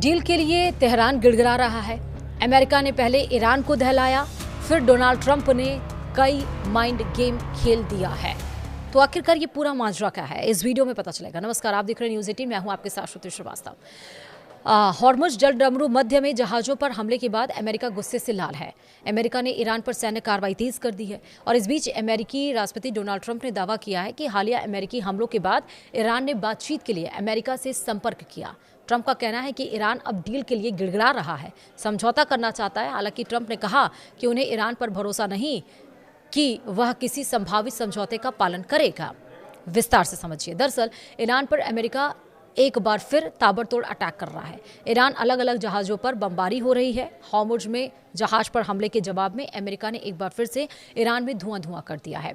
Deal के लिए Tehran गिड़गिड़ा रहा है। अमेरिका ने पहले ईरान को दहलाया, फिर डोनाल्ड ट्रंप ने कई माइंड गेम खेल दिया है। तो आखिरकार ये पूरा माजरा क्या है, इस वीडियो में पता चलेगा। नमस्कार, आप देख रहे हैं न्यूज़ 18, मैं हूं आपके साथ श्रुति श्रीवास्तव। हॉर्मुज़ जलडमरू मध्य में जहाज़ों पर हमले के बाद अमेरिका गुस्से से लाल है। अमेरिका ने ईरान पर सैन्य कार्रवाई तेज कर दी है और इस बीच अमेरिकी राष्ट्रपति डोनाल्ड ट्रंप ने दावा किया है कि हालिया अमेरिकी हमलों के बाद ईरान ने बातचीत के लिए अमेरिका से संपर्क किया। ट्रंप का कहना है कि ईरान अब डील के लिए गिड़गिड़ा रहा है, समझौता करना चाहता है। हालांकि ट्रंप ने कहा कि उन्हें ईरान पर भरोसा नहीं कि वह किसी संभावित समझौते का पालन करेगा। विस्तार से समझिए। दरअसल ईरान पर अमेरिका एक बार फिर ताबड़तोड़ अटैक कर रहा है। ईरान अलग अलग जहाज़ों पर बमबारी हो रही है। हॉर्मुज़ में जहाज पर हमले के जवाब में अमेरिका ने एक बार फिर से ईरान में धुआं कर दिया है।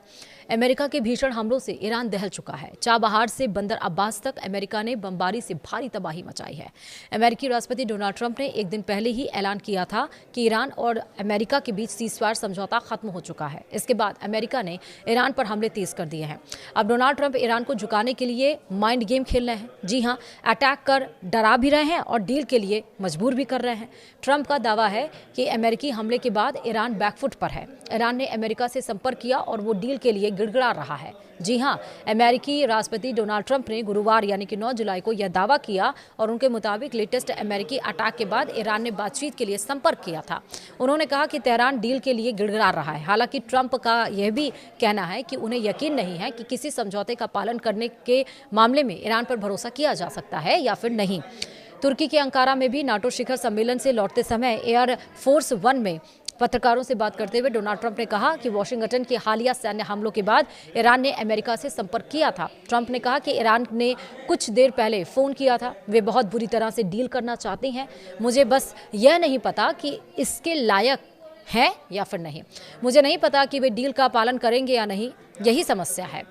अमेरिका के भीषण हमलों से ईरान दहल चुका है। चाबहार से बंदर अब्बास तक अमेरिका ने बमबारी से भारी तबाही मचाई है। अमेरिकी राष्ट्रपति डोनाल्ड ट्रंप ने एक दिन पहले ही ऐलान किया था कि ईरान और अमेरिका के बीच सीज़फायर समझौता खत्म हो चुका है। इसके बाद अमेरिका ने ईरान पर हमले तेज कर दिए हैं। अब डोनाल्ड ट्रंप ईरान को झुकाने के लिए माइंड गेम खेल रहे हैं। जी हाँ, अटैक कर डरा भी रहे हैं और डील के लिए मजबूर भी कर रहे हैं। ट्रंप का दावा है कि अमेरिकी हमले के बाद ईरान बैकफुट पर है। ईरान ने अमेरिका से संपर्क किया और वो डील के लिए गिड़गिड़ा रहा है। जी हां, अमेरिकी राष्ट्रपति डोनाल्ड ट्रंप ने गुरुवार यानी कि 9 जुलाई को यह दावा किया और उनके मुताबिक लेटेस्ट अमेरिकी अटैक के बाद ईरान ने बातचीत के लिए संपर्क किया था। उन्होंने कहा कि तेहरान डील के लिए गिड़गिड़ा रहा है। हालांकि ट्रंप का यह भी कहना है कि उन्हें यकीन नहीं है कि किसी समझौते का पालन करने के मामले में ईरान पर भरोसा किया जा सकता है या फिर नहीं। तुर्की के अंकारा में भी नाटो शिखर सम्मेलन से लौटते समय एयर फोर्स 1 में पत्रकारों से बात करते हुए डोनाल्ड ट्रंप ने कहा कि वाशिंगटन के हालिया सैन्य हमलों के बाद ईरान ने अमेरिका से संपर्क किया था। ट्रंप ने कहा कि ईरान ने कुछ देर पहले फ़ोन किया था, वे बहुत बुरी तरह से डील करना चाहते हैं। मुझे बस यह नहीं पता कि इसके लायक है या फिर नहीं। मुझे नहीं पता कि वे डील का पालन करेंगे या नहीं, यही समस्या है।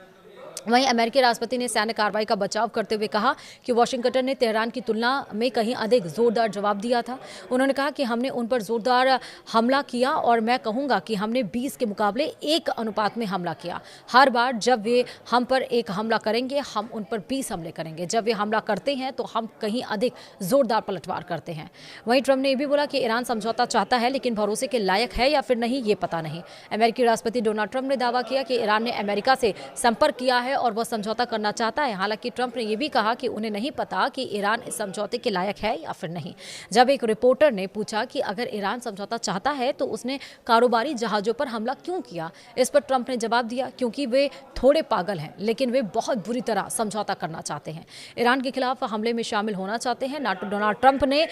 वहीं अमेरिकी राष्ट्रपति ने सैन्य कार्रवाई का बचाव करते हुए कहा कि वाशिंगटन ने तेहरान की तुलना में कहीं अधिक जोरदार जवाब दिया था। उन्होंने कहा कि हमने उन पर जोरदार हमला किया और मैं कहूंगा कि हमने 20 के मुकाबले 1 अनुपात में हमला किया। हर बार जब वे हम पर एक हमला करेंगे, हम उन पर 20 हमले करेंगे। जब वे हमला करते हैं तो हम कहीं अधिक जोरदार पलटवार करते हैं। वहीं ट्रंप ने यह भी बोला कि ईरान समझौता चाहता है, लेकिन भरोसे के लायक है या फिर नहीं, ये पता नहीं। अमेरिकी राष्ट्रपति डोनाल्ड ट्रंप ने दावा किया कि ईरान ने अमेरिका से संपर्क किया है और वह समझौता करना चाहता है। हालांकि ट्रंप ने यह भी कहा कि उन्हें नहीं पता कि ईरान इस समझौते के लायक है या फिर नहीं। जब एक रिपोर्टर ने पूछा कि अगर ईरान समझौता चाहता है तो उसने कारोबारी जहाजों पर हमला क्यों किया, इस पर ट्रंप ने जवाब दिया, क्योंकि वे थोड़े पागल हैं, लेकिन वे बहुत बुरी तरह समझौता करना चाहते हैं। ईरान के खिलाफ हमले में शामिल होना चाहते हैं। डोनाल्ड ट्रंप ने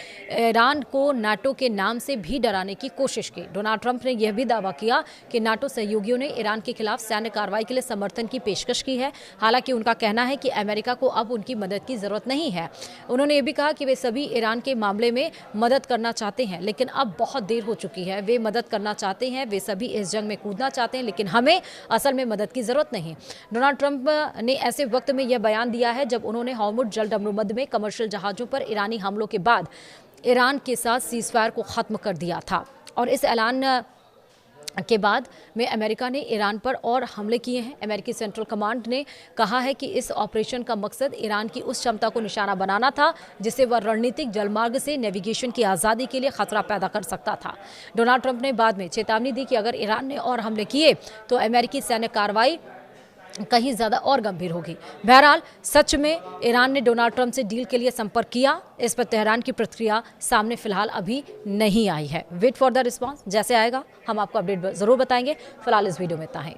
ईरान को नाटो के नाम से भी डराने की कोशिश की। डोनाल्ड ट्रंप ने यह भी दावा किया कि नाटो सहयोगियों ने ईरान के खिलाफ सैन्य कार्रवाई के लिए समर्थन की पेशकश की है। हालांकि उनका कहना है कि अमेरिका को अब उनकी मदद की जरूरत नहीं है। उन्होंने ये भी कहा कि वे सभी ईरान के मामले में मदद करना चाहते हैं, लेकिन अब बहुत देर हो चुकी है। वे मदद करना चाहते हैं, वे सभी इस जंग में कूदना चाहते हैं, लेकिन हमें असल में मदद की जरूरत नहीं। डोनाल्ड ट्रंप ने ऐसे वक्त में यह बयान दिया है जब उन्होंने हॉर्मुज़ जलडमरू में कमर्शियल जहाजों पर ईरानी हमलों के बाद ईरान के साथ सीज़फायर को खत्म कर दिया था और इस ऐलान के बाद में अमेरिका ने ईरान पर और हमले किए हैं। अमेरिकी सेंट्रल कमांड ने कहा है कि इस ऑपरेशन का मकसद ईरान की उस क्षमता को निशाना बनाना था जिससे वह रणनीतिक जलमार्ग से नेविगेशन की आज़ादी के लिए खतरा पैदा कर सकता था। डोनाल्ड ट्रंप ने बाद में चेतावनी दी कि अगर ईरान ने और हमले किए तो अमेरिकी सैन्य कार्रवाई कहीं ज़्यादा और गंभीर होगी। बहरहाल सच में ईरान ने डोनाल्ड ट्रंप से डील के लिए संपर्क किया, इस पर तेहरान की प्रतिक्रिया सामने फिलहाल अभी नहीं आई है। वेट फॉर द रिस्पांस, जैसे आएगा हम आपको अपडेट ज़रूर बताएंगे। फिलहाल इस वीडियो में इतना ही।